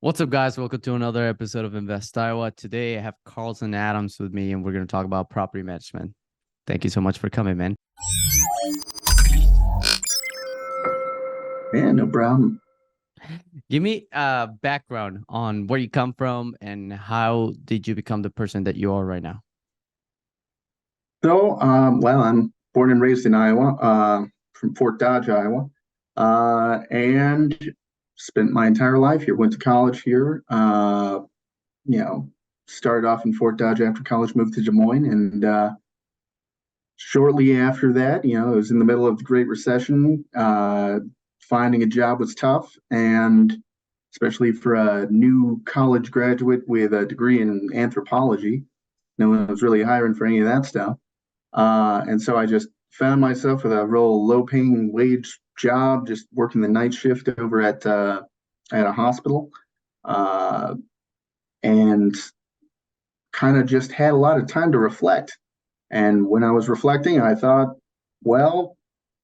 What's up, guys? Welcome to another episode of Invest Iowa. Today, I have Carson Adams with me, and we're going to talk about property management. Thank you so much for coming, man. Yeah, no problem. Give me a background on where you come from and how did you become the person that you are right now? I'm born and raised in Iowa, from Fort Dodge, Iowa, and spent my entire life here. Went to college here. You know, Started off in Fort Dodge after college, moved to Des Moines, and shortly after that, it was in the middle of the Great Recession. Finding a job was tough, and especially for a new college graduate with a degree in anthropology, no one was really hiring for any of that stuff. And so I just found myself with a real low-paying wage job, just working the night shift over at a hospital, uh, and kind of just had a lot of time to reflect. And when I was reflecting, I thought, well,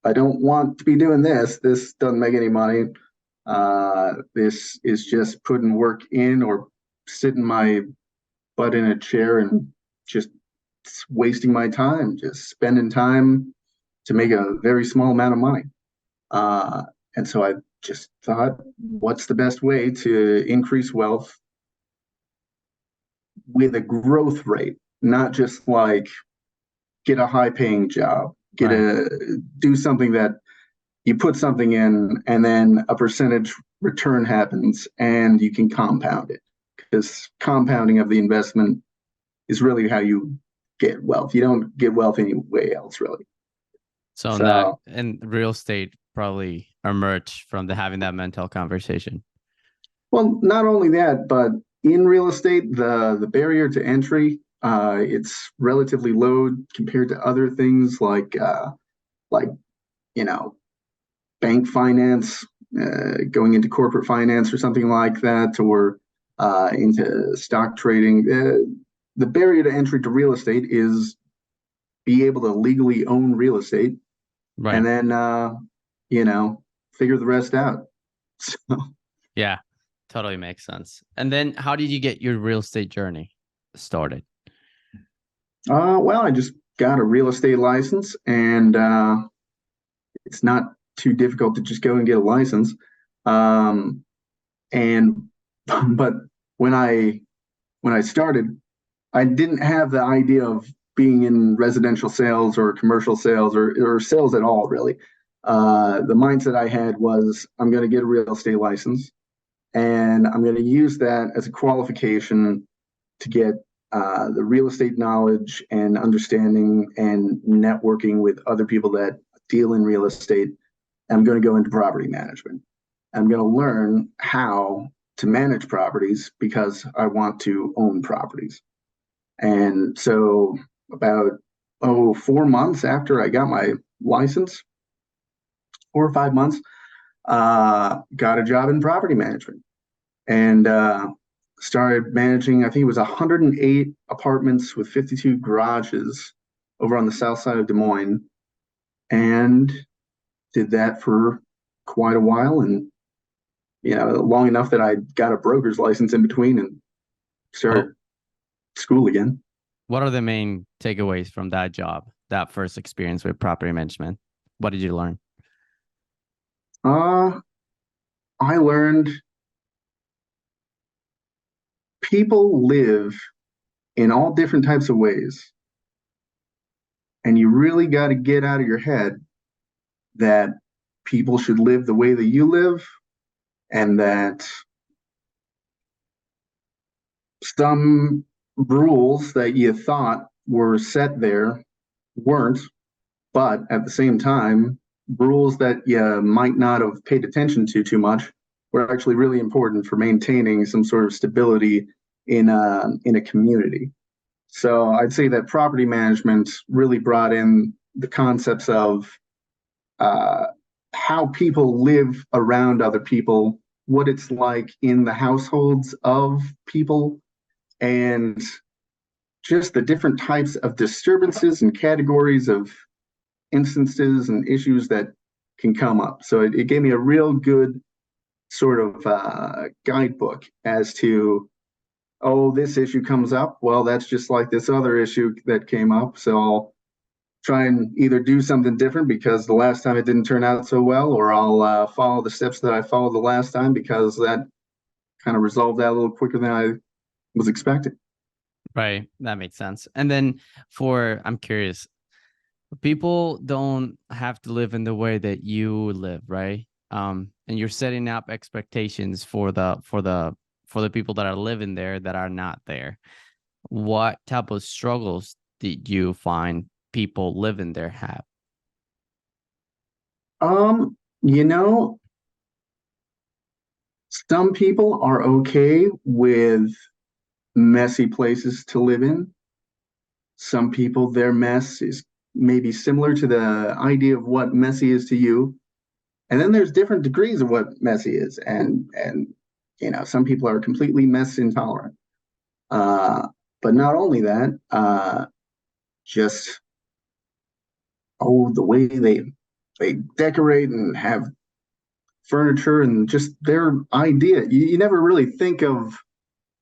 I don't want to be doing this. This doesn't make any money. This is just putting work in or sitting my butt in a chair and just wasting my time, just spending time to make a very small amount of money. Uh, and so I just thought, what's the best way to increase wealth with a growth rate, not just like get a high paying job, Right. do something that you put something in and then a percentage return happens and you can compound it, because compounding of the investment is really how you get wealth. You don't get wealth any way else, really. So So, in real estate probably emerged from having that mental conversation. well, not only that, but in real estate, the barrier to entry, it's relatively low compared to other things like you know bank finance, going into corporate finance or something like that, or into stock trading. The barrier to entry to real estate is be able to legally own real estate, and Right. then you know figure the rest out. So, Yeah, totally makes sense. And then how did you get your real estate journey started? well, I just got a real estate license, and it's not too difficult to just go and get a license. Um, and but when I when I started, I didn't have the idea of being in residential sales or commercial sales or sales at all, really. The mindset I had was I'm going to get a real estate license and I'm going to use that as a qualification to get the real estate knowledge and understanding and networking with other people that deal in real estate. I'm going to go into property management. I'm going to learn how to manage properties because I want to own properties. And so about 4 months after I got my license, 4 or 5 months, got a job in property management and started managing. I think it was 108 apartments with 52 garages over on the south side of Des Moines, and did that for quite a while, and long enough that I got a broker's license in between and Oh, started school again. what are the main takeaways from that job, that first experience with property management? What did you learn? Uh, I learned people live in all different types of ways, and you really got to get out of your head that people should live the way that you live, and that some rules that you thought were set there weren't, but at the same time, rules that you might not have paid attention to too much were actually really important for maintaining some sort of stability in a community. So I'd say that property management really brought in the concepts of uh, how people live around other people, what it's like in the households of people, and just the different types of disturbances and categories of instances and issues that can come up. So it gave me a real good sort of guidebook as to, oh, this issue comes up. Well, that's just like this other issue that came up. So I'll try and either do something different because the last time it didn't turn out so well, or I'll follow the steps that I followed the last time because that kind of resolved that a little quicker than I was expecting. Right. That makes sense. And then I'm curious, people don't have to live in the way that you live, right? And you're setting up expectations for the people that are living there that are not there. What type of struggles did you find people living there have? You know, some people are okay with messy places to live in. Some people, their mess is maybe similar to the idea of what messy is to you. And then there's different degrees of what messy is. And some people are completely mess intolerant. Uh, but not only that, just the way they decorate and have furniture and just their idea. You never really think of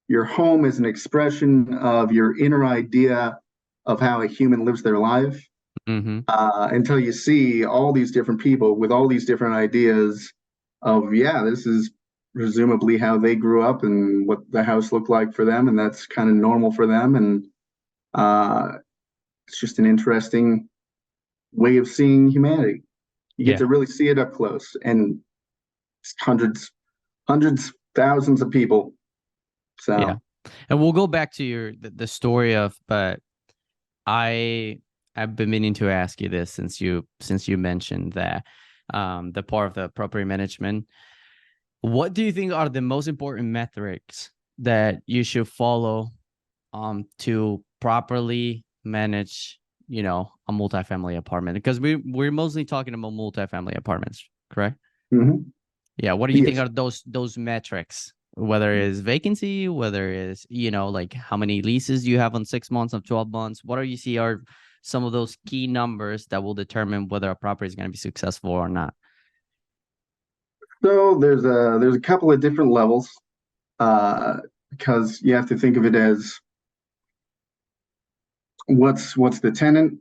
your home as an expression of your inner idea of how a human lives their life Mm-hmm. until you see all these different people with all these different ideas of, yeah, this is presumably how they grew up and what the house looked like for them, and that's kind of normal for them. And uh, it's just an interesting way of seeing humanity. You get Yeah. to really see it up close, and hundreds, thousands of people. Yeah. So, And we'll go back to the story of, but I've been meaning to ask you this since you mentioned that the part of the property management. What do you think are the most important metrics that you should follow to properly manage, a multifamily apartment? Because we're mostly talking about multifamily apartments, correct? mhm. Yeah. What do you think Yes. are those metrics? Whether it's vacancy, whether it's, like how many leases you have on 6 months, of 12 months, what do you see are some of those key numbers that will determine whether a property is going to be successful or not? So there's a couple of different levels uh, because you have to think of it as what's the tenant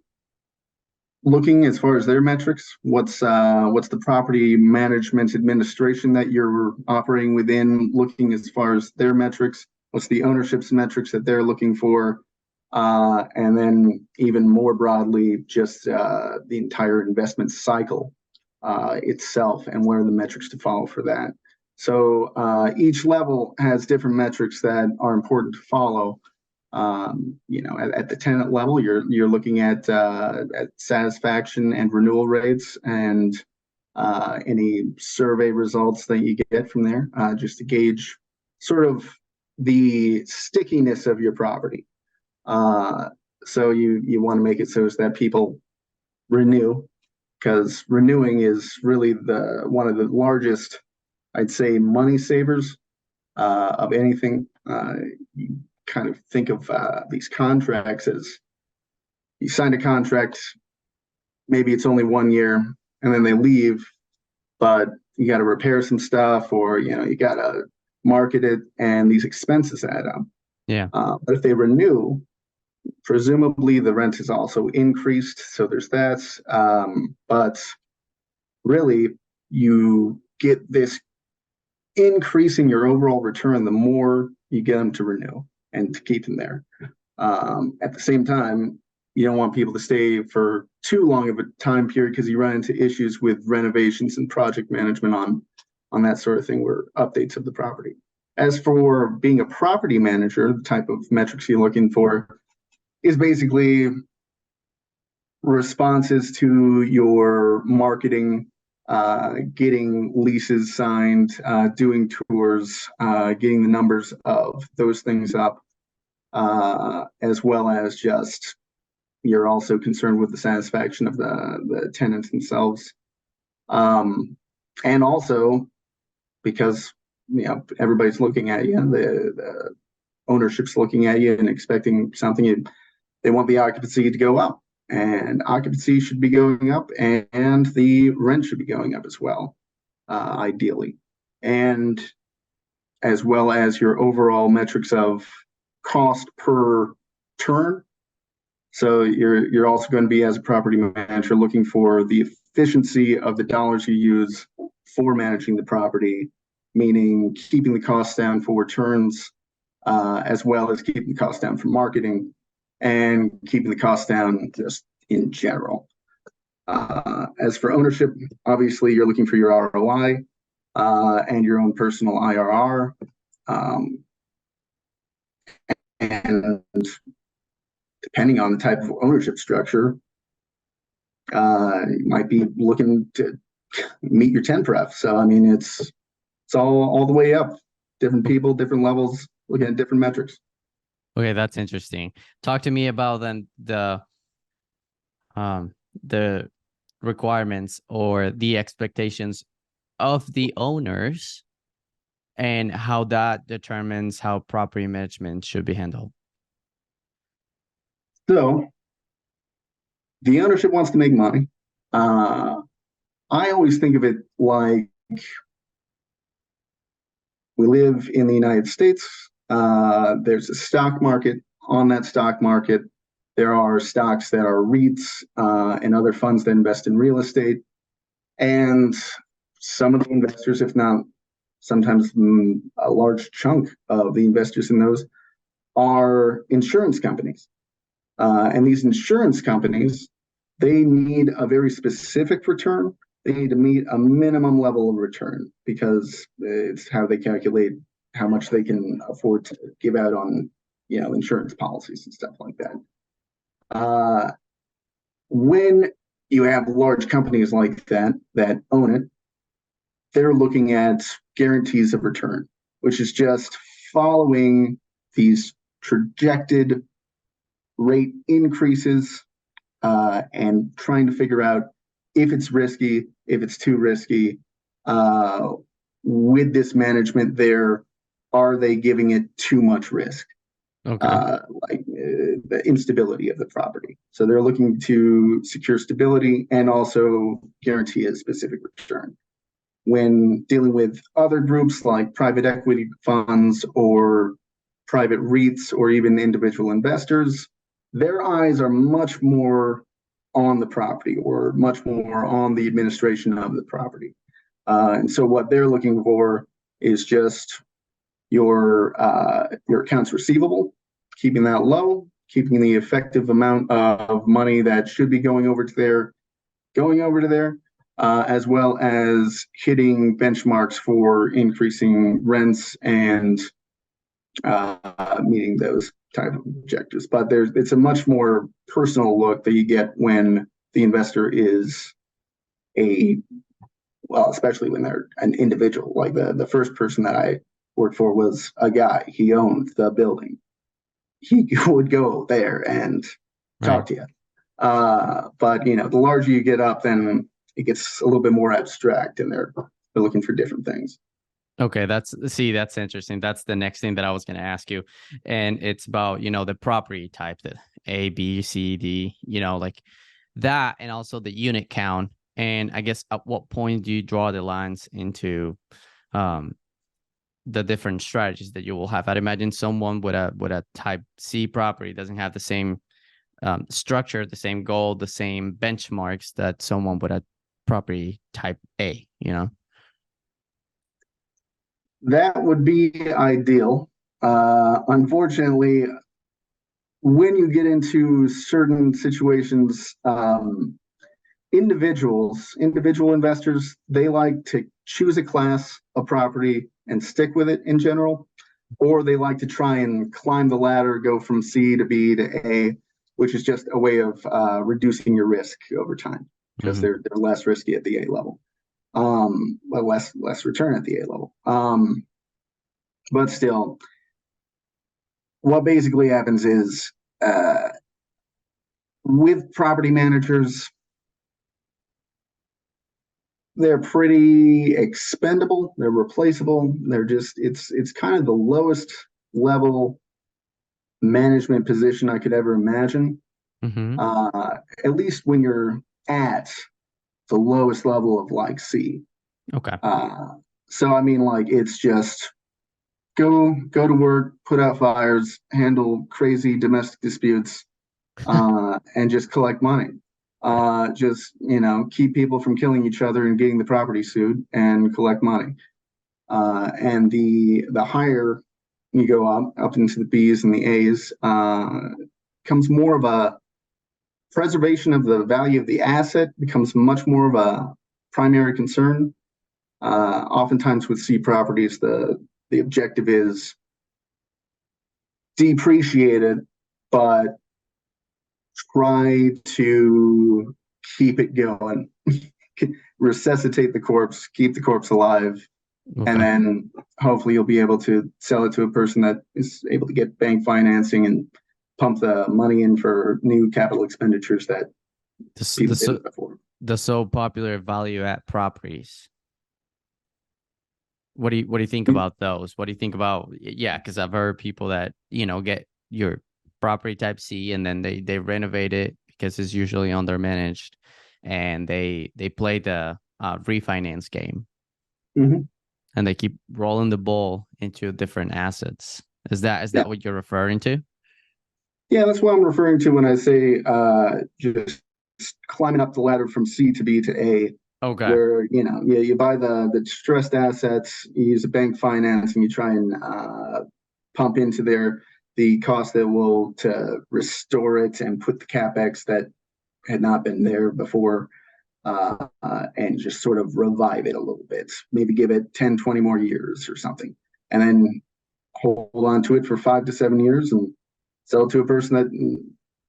looking as far as their metrics, what's the property management administration that you're operating within looking as far as their metrics, what's the ownership's metrics that they're looking for, and then even more broadly, just the entire investment cycle itself and what are the metrics to follow for that. So each level has different metrics that are important to follow. At the tenant level, you're looking at satisfaction and renewal rates and any survey results that you get from there, just to gauge sort of the stickiness of your property. So you want to make it so that people renew, because renewing is really the one of the largest, I'd say, money savers of anything. You kind of think of these contracts as you sign a contract, maybe it's only 1 year, and then they leave, but you got to repair some stuff, or you got to market it, and these expenses add up. Yeah. But if they renew, presumably the rent is also increased, so there's that. But really, you get this increasing your overall return the more you get them to renew and to keep them there. At the same time, you don't want people to stay for too long of a time period because you run into issues with renovations and project management on that sort of thing, where updates of the property. As for being a property manager, the type of metrics you're looking for is basically responses to your marketing, getting leases signed, doing tours, getting the numbers of those things up, as well as just you're also concerned with the satisfaction of the tenants themselves. And also because everybody's looking at you, the ownership's looking at you and expecting something. They want the occupancy to go up, and occupancy should be going up, and the rent should be going up as well, ideally. and as well as your overall metrics of cost per turn. So you're also going to be, as a property manager, looking for the efficiency of the dollars you use for managing the property, meaning keeping the costs down for turns, as well as keeping the costs down for marketing and keeping the costs down just in general. As for ownership, obviously you're looking for your ROI and your own personal IRR. And depending on the type of ownership structure, you might be looking to meet your 10 pref. So I mean, it's all the way up. Different people, different levels, looking at different metrics. Okay, that's interesting. Talk to me about then the requirements or the expectations of the owners and how that determines how property management should be handled. So the ownership wants to make money. I always think of it like we live in the United States. There's a stock market. On that stock market, there are stocks that are REITs and other funds that invest in real estate. And some of the investors, if not sometimes a large chunk of the investors in those, are insurance companies. And these insurance companies, they need a very specific return. They need to meet a minimum level of return because it's how they calculate how much they can afford to give out on, insurance policies and stuff like that. When you have large companies like that own it, they're looking at guarantees of return, which is just following these projected rate increases and trying to figure out if it's risky, if it's too risky. With this management there, are they giving it too much risk? Okay. Like the instability of the property. So they're looking to secure stability and also guarantee a specific return. When dealing with other groups like private equity funds or private REITs or even individual investors, their eyes are much more on the property or much more on the administration of the property. And so what they're looking for is just your accounts receivable, keeping that low, keeping the effective amount of money that should be going over to there, as well as hitting benchmarks for increasing rents and meeting those type of objectives. But it's a much more personal look that you get when the investor is especially when they're an individual. Like the first person that I worked for was a guy. He owned the building. He would go there and talk to you. But the larger you get up, then it gets a little bit more abstract, and they're looking for different things. Okay, that's interesting. That's the next thing that I was going to ask you, and it's about the property type, the A, B, C, D, like that, and also the unit count. And I guess at what point do you draw the lines into the different strategies that you will have? I'd imagine someone with a type C property doesn't have the same structure, the same goal, the same benchmarks that someone with a property type A, That would be ideal. Unfortunately, when you get into certain situations, individual investors, they like to choose a class of property and stick with it in general, or they like to try and climb the ladder, go from C to B to A, which is just a way of reducing your risk over time because they're less risky at the A level, but less return at the A level. But still, what basically happens is with property managers, they're pretty expendable. They're replaceable. They're just it's kind of the lowest level management position I could ever imagine. At least when you're at the lowest level of like C. Okay. So I mean, like it's just go to work, put out fires, handle crazy domestic disputes, and just collect money. Just keep people from killing each other and getting the property sued and collect money. And the higher you go up into the B's and the A's, becomes more of a preservation of the value of the asset, becomes much more of a primary concern. Oftentimes with C properties, the objective is depreciate it, but try to keep it going, resuscitate the corpse, keep the corpse alive, and Okay. then hopefully you'll be able to sell it to a person that is able to get bank financing and pump the money in for new capital expenditures that people didn't before. The so popular value add properties. What do you think about those? What do you think about, yeah, because I've heard people that, get your property type C and then they renovate it because it's usually under managed and they play the refinance game Mm-hmm. and they keep rolling the ball into different assets. Is that Yeah, what you're referring to? yeah, that's what I'm referring to when I say just climbing up the ladder from C to B to A, Okay. where you buy the distressed assets, you use a bank finance, and you try and pump into the cost that will to restore it and put the capex that had not been there before, and just sort of revive it a little bit. Maybe give it 10, 20 more years or something, and then hold on to it for 5 to 7 years and sell it to a person that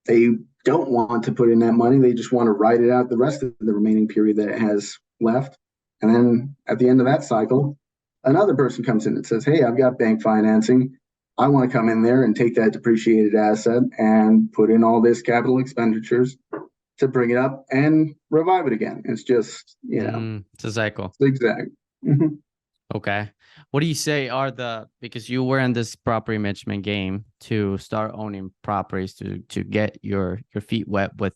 they don't want to put in that money. They just want to ride it out the rest of the remaining period that it has left. And then at the end of that cycle, another person comes in and says, hey, I've got bank financing. I want to come in there and take that depreciated asset and put in all this capital expenditures to bring it up and revive it again. It's just, It's a cycle. zigzag. Mm-hmm. Okay. What do you say are because you were in this property management game to start owning properties to get your feet wet with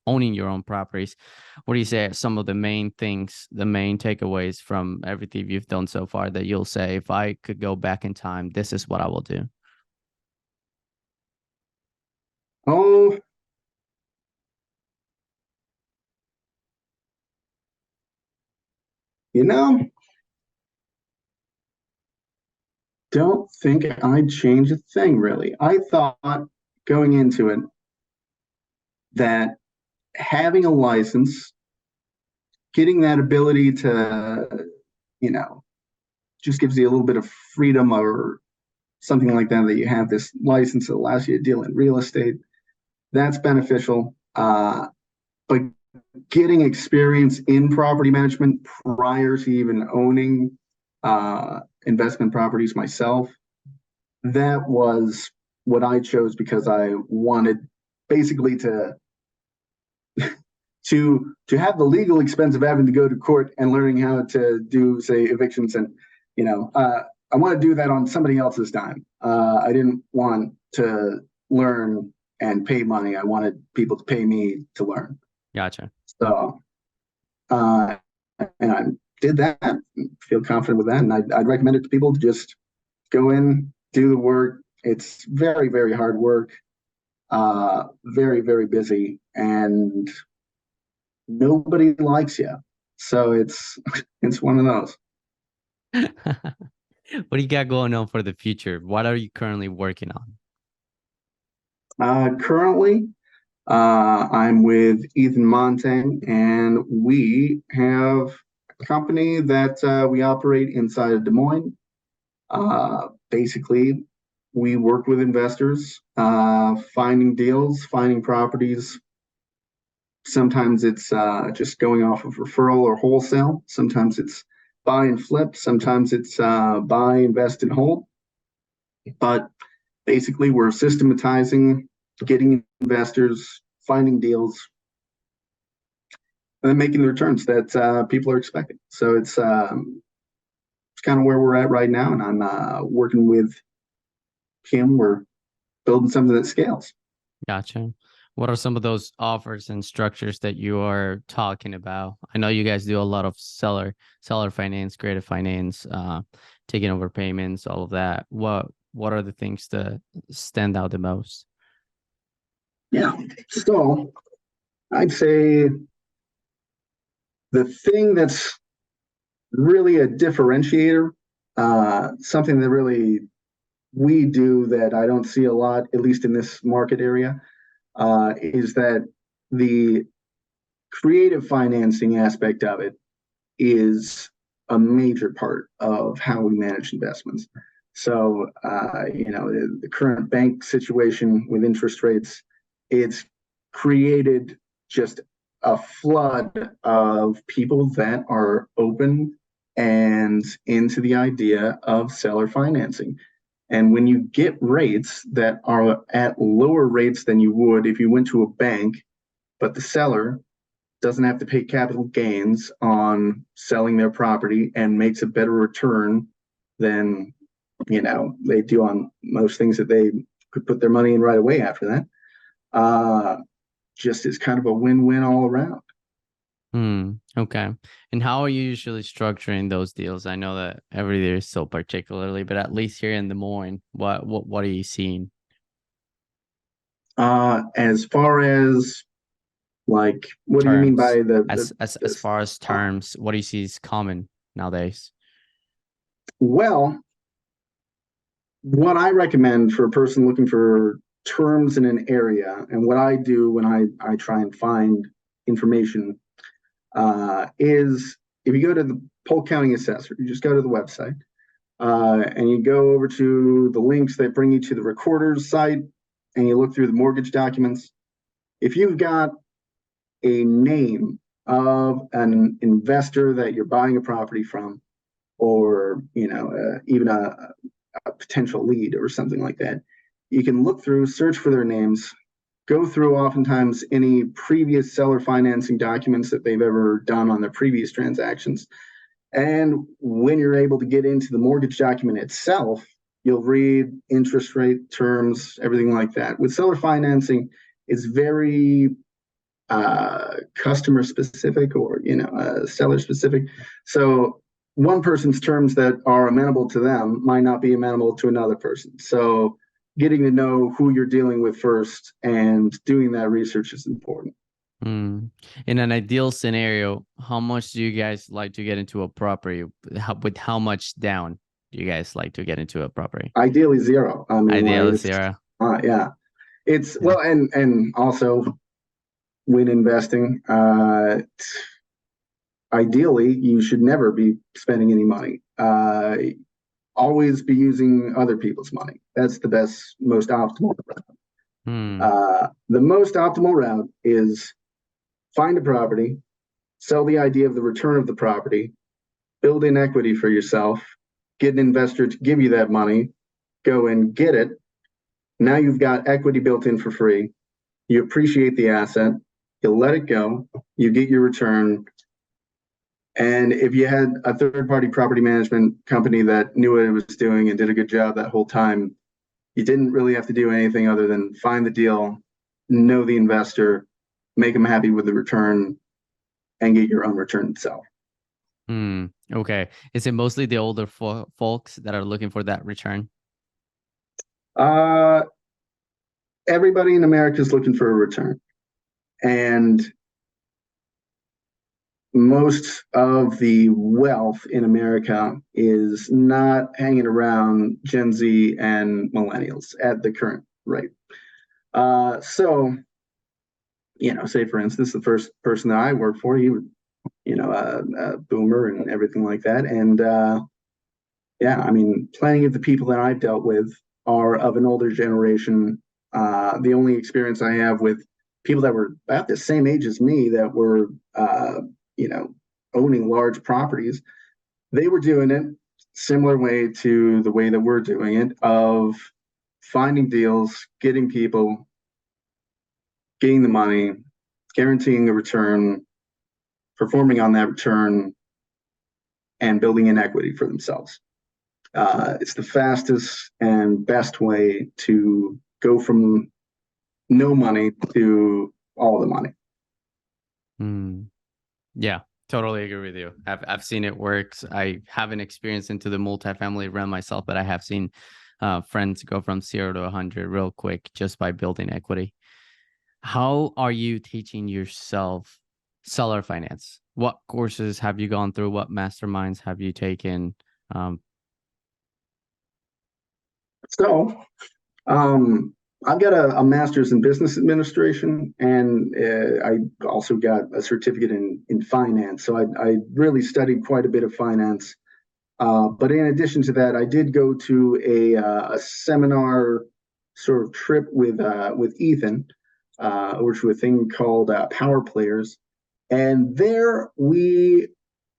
owning your own properties. What do you say are some of the main things, the main takeaways from everything you've done so far that you'll say, if I could go back in time, this is what I will do? Oh, you know, don't think I'd change a thing really. I thought going into it that having a license, getting that ability to, you know, just gives you a little bit of freedom or something like that, that you have this license that allows you to deal in real estate. That's beneficial. But getting experience in property management prior to even owning investment properties myself, that was what I chose because I wanted basically to have the legal expense of having to go to court and learning how to do, say, evictions, and I want to do that on somebody else's dime. I didn't want to learn and pay money. I wanted people to pay me to learn. Gotcha. So, and I did that. Feel confident with that, and I'd recommend it to people to just go in, do the work. It's very, very hard work. Very, very busy, and nobody likes you. So it's one of those. What do you got going on for the future? What are you currently working on? Currently, I'm with Ethan Montang, and we have a company that we operate inside of Des Moines. Basically, we work with investors, finding deals, finding properties. Sometimes it's just going off of referral or wholesale. Sometimes it's buy and flip. Sometimes it's buy, invest, and hold. But basically, we're systematizing, getting investors, finding deals, and then making the returns that people are expecting. So it's kind of where we're at right now, and I'm working with Kim. We're building something that scales. Gotcha. What are some of those offers and structures that you are talking about? I know you guys do a lot of seller finance, creative finance, taking over payments, all of that. What are the things that stand out the most? Yeah. So I'd say the thing that's really a differentiator, something that really we do that I don't see a lot, at least in this market area, is that the creative financing aspect of it is a major part of how we manage investments. So, the current bank situation with interest rates, it's created just a flood of people that are open and into the idea of seller financing. And when you get rates that are at lower rates than you would if you went to a bank, but the seller doesn't have to pay capital gains on selling their property and makes a better return than they do on most things that they could put their money in right away after that. Just is kind of a win-win all around. Okay. And how are you usually structuring those deals? I know that every year is so particularly, but at least here in Des Moines, what are you seeing? As far as like, what do you mean Terms. by As far as uh, terms, what do you see is common nowadays? well, what I recommend for a person looking for terms in an area, and what I do when I try and find information, is if you go to the Polk County Assessor, you just go to the website, and you go over to the links that bring you to the recorder's site, and you look through the mortgage documents. If you've got a name of an investor that you're buying a property from, or even a potential lead or something like that, you can look through, search for their names, go through oftentimes any previous seller financing documents that they've ever done on their previous transactions. And when you're able to get into the mortgage document itself, you'll read interest rate, terms, everything like that. With seller financing, it's very customer specific, or seller specific. So one person's terms that are amenable to them might not be amenable to another person. So getting to know who you're dealing with first and doing that research is important. In an ideal scenario, how much do you guys like to get into a property? With how much down do you guys like to get into a property? Ideally zero. I mean, like Ideal it's zero. yeah. It's Yeah. well, and also when investing, ideally you should never be spending any money. Always be using other people's money. That's the best, most optimal route. Hmm. The most optimal route is find a property, sell the idea of the return of the property, build in equity for yourself, get an investor to give you that money, go and get it. Now you've got equity built in for free. You appreciate the asset, you let it go, you get your return. And if you had a third party property management company that knew what it was doing and did a good job that whole time, you didn't really have to do anything other than find the deal, know the investor, make them happy with the return, and get your own return itself. Okay. Is it mostly the older folks that are looking for that return? Uh, Everybody in America is looking for a return. And most of the wealth in America is not hanging around Gen Z and millennials at the current rate. So, say for instance, the first person that I worked for, he was, a boomer and everything like that. And yeah, I mean, plenty of the people that I've dealt with are of an older generation. The only experience I have with people that were about the same age as me that were, you know, owning large properties, they were doing it similar way to the way that we're doing it, of finding deals, getting people, getting the money, guaranteeing a return, performing on that return, and building in equity for themselves. It's the fastest and best way to go from no money to all the money. Hmm. Yeah, totally agree with you. I've seen it works. I haven't experienced into the multifamily realm myself, but I have seen friends go from 0 to 100 real quick just by building equity. How are you teaching yourself seller finance? What courses have you gone through? What masterminds have you taken? Um, So I've got a master's in business administration, and I also got a certificate in finance. So I really studied quite a bit of finance. But in addition to that, I did go to a seminar sort of trip with Ethan, which was a thing called Power Players, and there we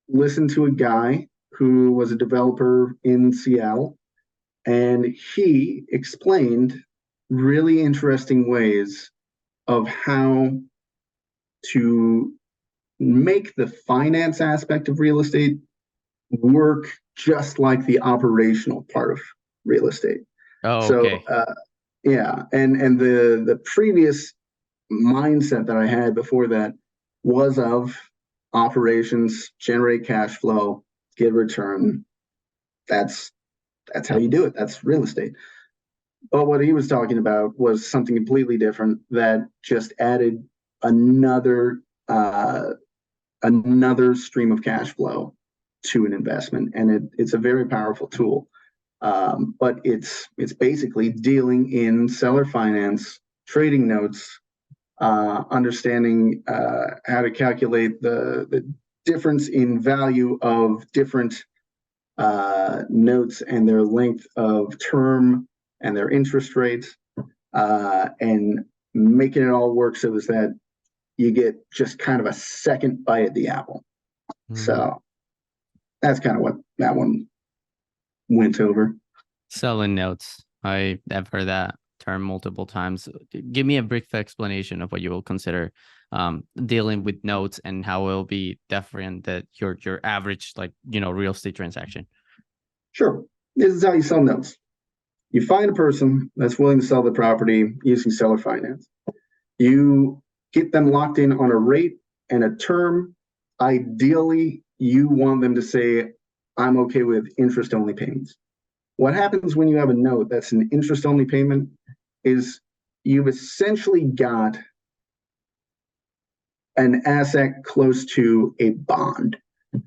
listened to a guy who was a developer in Seattle, and he explained really interesting ways of how to make the finance aspect of real estate work just like the operational part of real estate. oh, So okay. yeah, and the previous mindset that I had before that was of operations, generate cash flow, get return. That's that's how you do it. That's real estate. But what he was talking about was something completely different that just added another uh, another stream of cash flow to an investment, and it's a very powerful tool. But it's basically dealing in seller finance, trading notes, understanding how to calculate the difference in value of different notes and their length of term and their interest rates, and making it all work so that you get just kind of a second bite at the apple. Hmm. So that's kind of what that one went over. Selling notes. I've heard that term multiple times. Give me a brief explanation of what you will consider dealing with notes and how it will be different that your average real estate transaction. Sure. This is how you sell notes. You find a person that's willing to sell the property using seller finance. You get them locked in on a rate and a term. Ideally, you want them to say, I'm okay with interest only payments. What happens when you have a note that's an interest only payment is you've essentially got an asset close to a bond.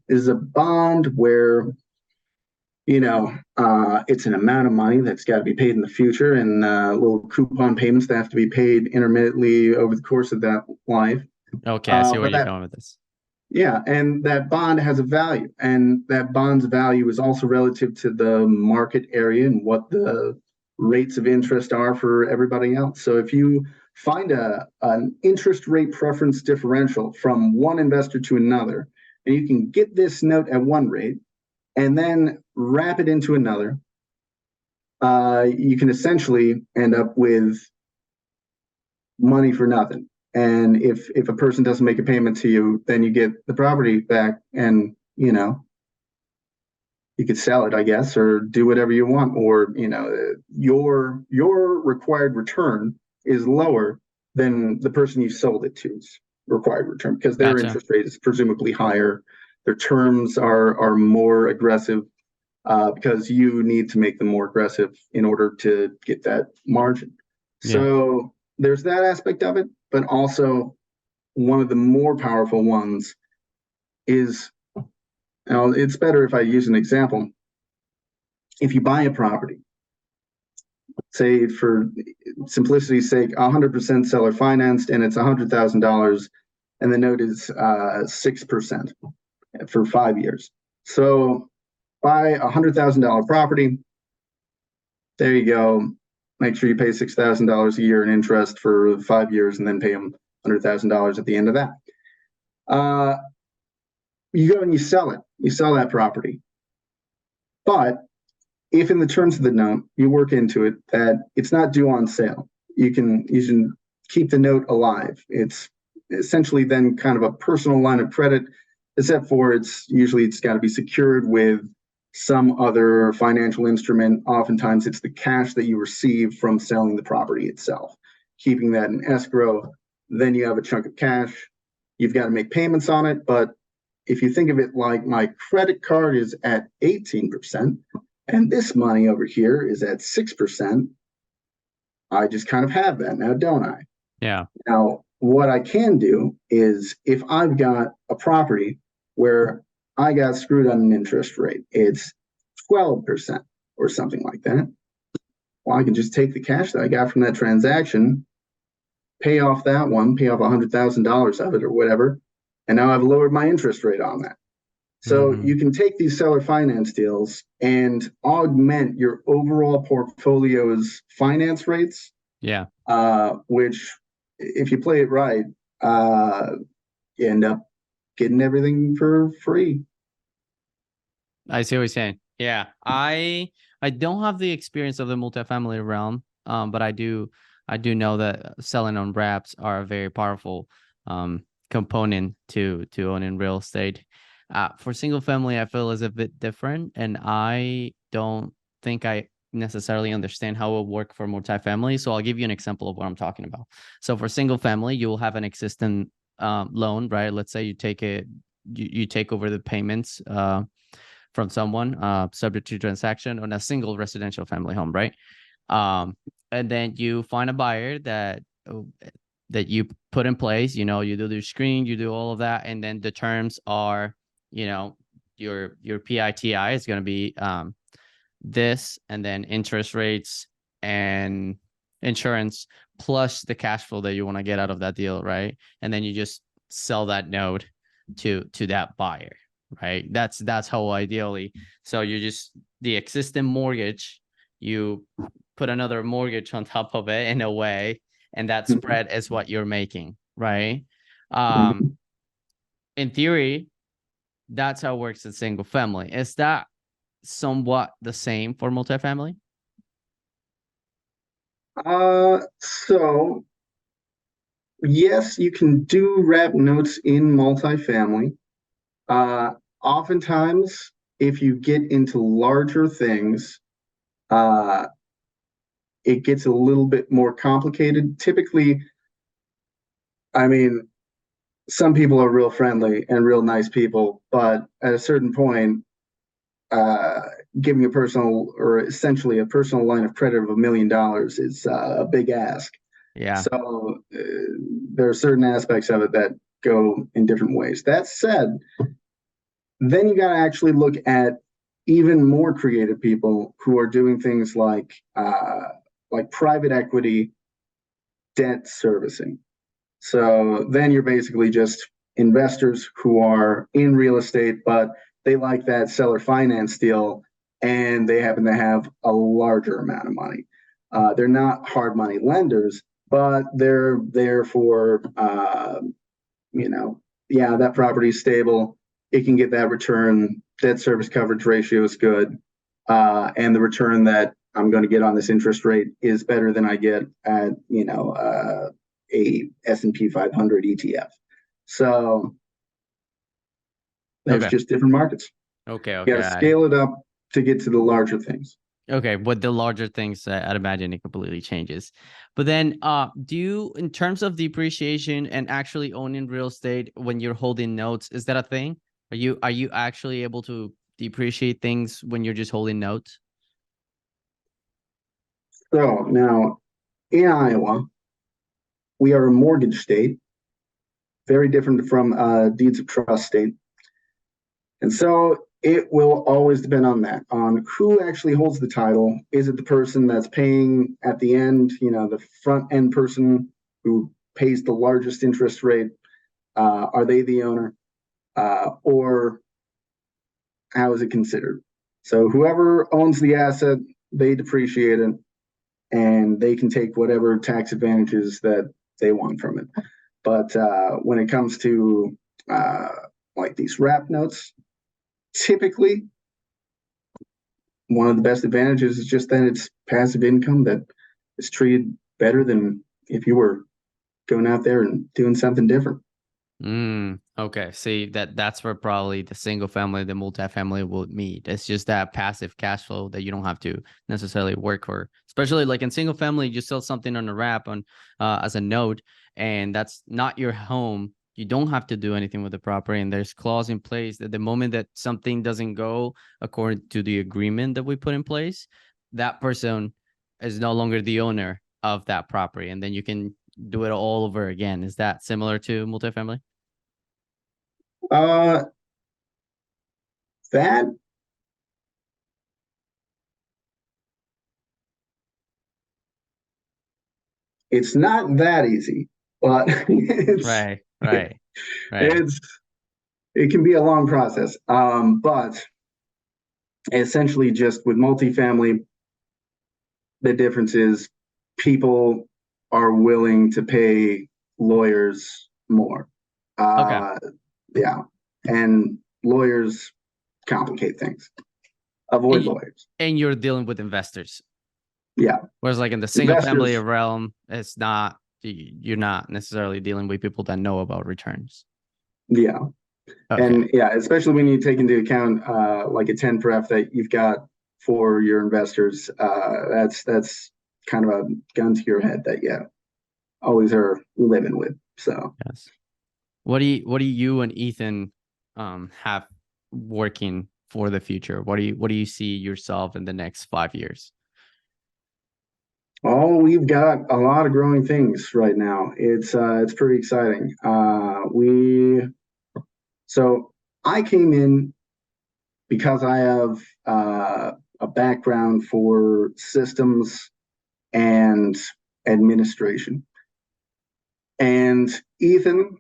This is a bond where it's an amount of money that's got to be paid in the future, and little coupon payments that have to be paid intermittently over the course of that life. Okay, I see where But you're that, going with this. yeah, and that bond has a value, and that bond's value is also relative to the market area and what the rates of interest are for everybody else. So if you find an interest rate preference differential from one investor to another, and you can get this note at one rate and then wrap it into another, you can essentially end up with money for nothing. And if a person doesn't make a payment to you, then you get the property back, and you could sell it, I guess, or do whatever you want, or your required return is lower than the person you sold it to's required return because their Gotcha. interest rate is presumably higher. Their terms are more aggressive because you need to make them more aggressive in order to get that margin. Yeah. So there's that aspect of it, but also one of the more powerful ones is, it's better if I use an example. If you buy a property, say for simplicity's sake, 100% seller financed, and it's $100,000, and the note is 6% for 5 years. So buy a $100,000 property. There you go. Make sure you pay $6,000 a year in interest for 5 years, and then pay them $100,000 at the end of that. You go and you sell it. You sell that property. But if in the terms of the note you work into it that it's not due on sale, you can keep the note alive. It's essentially then kind of a personal line of credit, except for it's got to be secured with some other financial instrument. Oftentimes it's the cash that you receive from selling the property itself. keeping that in escrow. Then you have a chunk of cash. You've got to make payments on it. But if you think of it like my credit card is at 18% and this money over here is at 6%, I just kind of have that now, don't I? Yeah. Now, what I can do is if I've got a property where I got screwed on an interest rate, it's 12% or something like that. Well, I can just take the cash that I got from that transaction, pay off that one, pay off $100,000 of it or whatever, and now I've lowered my interest rate on that. So Hmm. you can take these seller finance deals and augment your overall portfolio's finance rates, Yeah. which, if you play it right, you end up getting everything for free. I see what you're saying. Yeah. I don't have the experience of the multifamily realm, but I do know that selling on wraps are a very powerful component to owning real estate. For single family, I feel is a bit different, and I don't think I necessarily understand how it will work for multifamily. So I'll give you an example of what I'm talking about. So for single family, you will have an existing loan, right? Let's say you take over the payments from someone subject to transaction on a single residential family home, right? And then you find a buyer that you put in place. You do the screen, you do all of that, and then the terms are, your PITI is going to be this, and then interest rates and insurance plus the cash flow that you want to get out of that deal, right? And then you just sell that note to that buyer, right? That's how ideally. So you just the existing mortgage, you put another mortgage on top of it in a way, and that Mhm. spread is what you're making, right? Um, Mhm. in theory, that's how it works in single family. Is that somewhat the same for multifamily? So yes, you can do wrap notes in multifamily. Uh, Oftentimes, if you get into larger things, uh, it gets a little bit more complicated. Typically, I mean, some people are real friendly and real nice people, but at a certain point, uh, giving a personal or essentially a personal line of credit of $1 million is a big ask. Yeah. So there are certain aspects of it that go in different ways. That said, then you got to actually look at even more creative people who are doing things like private equity debt servicing. So then you're basically just investors who are in real estate, but they like that seller finance deal and they happen to have a larger amount of money. They're not hard money lenders, but they're there for, yeah, that property is stable. It can get that return. Debt service coverage ratio is good. And the return that I'm going to get on this interest rate is better than I get at, a S&P 500 ETF. So there's Okay. just different markets. Okay. You got to Okay. scale it up to get to the larger things. Okay, with the larger things, I'd imagine it completely changes. But then, do you, in terms of depreciation and actually owning real estate when you're holding notes, is that a thing? Are you actually able to depreciate things when you're just holding notes? So now in Iowa, we are a mortgage state, very different from deeds of trust state. And so it will always depend on that, on who actually holds the title. Is it the person that's paying at the end, the front end person who pays the largest interest rate? Are they the owner? Or how is it considered? So whoever owns the asset, they depreciate it and they can take whatever tax advantages that they want from it. But when it comes to uh, like these wrap notes, typically one of the best advantages is just that it's passive income that is treated better than if you were going out there and doing something different. Okay. See, that's where probably the single family, the multifamily will meet. It's just that passive cash flow that you don't have to necessarily work for. Especially like in single family, you sell something on a wrap on as a note, and that's not your home. You don't have to do anything with the property, and there's clause in place that the moment that something doesn't go according to the agreement that we put in place, that person is no longer the owner of that property, and then you can do it all over again. Is that similar to multifamily? Uh, that it's not that easy, but Right, right, right. it's it can be a long process. But essentially, just with multifamily, the difference is people are willing to pay lawyers more. Okay. Uh, yeah, and lawyers complicate things. And, Avoid lawyers. and you're dealing with investors. Yeah, Whereas like in the single family investors. realm, it's not, you're not necessarily dealing with people that know about returns. Yeah, Okay. and yeah, especially when you take into account like a 10 pref that you've got for your investors, that's kind of a gun to your head that yeah, always are living with. So Yes. What do you and Ethan have working for the future? What do you see yourself in the next 5 years? oh, we've got a lot of growing things right now. It's pretty exciting. We so I came in because I have a background for systems and administration. And Ethan,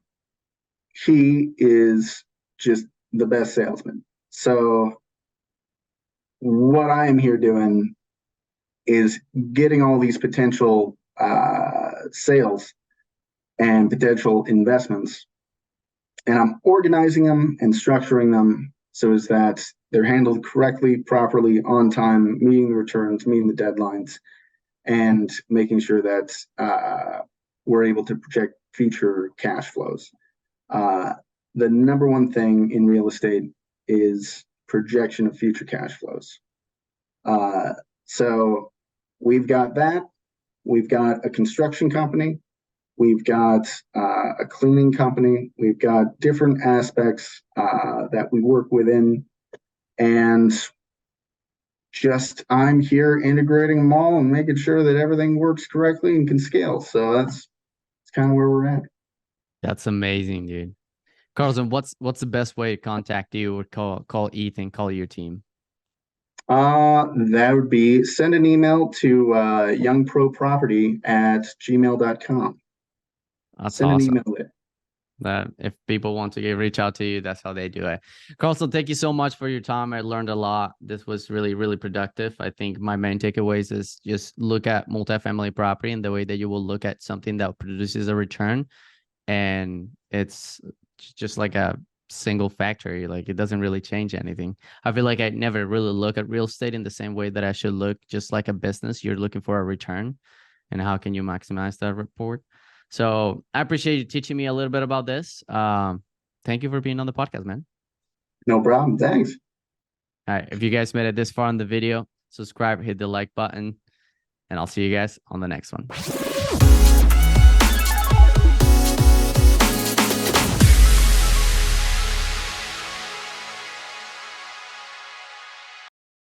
he is just the best salesman. So what I am here doing is getting all these potential sales and potential investments, and I'm organizing them and structuring them so as that they're handled correctly, properly, on time, meeting the returns, meeting the deadlines, and making sure that we're able to project future cash flows. Uh, the number one thing in real estate is projection of future cash flows. Uh, so we've got that. We've got a construction company. We've got a cleaning company. We've got different aspects that we work within. And just I'm here integrating them all and making sure that everything works correctly and can scale. So that's kind of where we're at. That's amazing, dude. Carlson, what's the best way to contact you or call Ethan, call your team? That would be send an email to youngproproperty@gmail.com. That's Send an awesome. email there. That if people want to reach out to you, that's how they do it. Carlson, thank you so much for your time. I learned a lot. This was really, really productive. I think my main takeaways is just look at multifamily property and the way that you will look at something that produces a return. And it's just like a single factory. Like it doesn't really change anything. I feel like I never really look at real estate in the same way that I should look, just like a business. You're looking for a return and how can you maximize that report. So I appreciate you teaching me a little bit about this. Thank you for being on the podcast, man. No problem. Thanks. All right. If you guys made it this far in the video, subscribe, hit the like button, and I'll see you guys on the next one.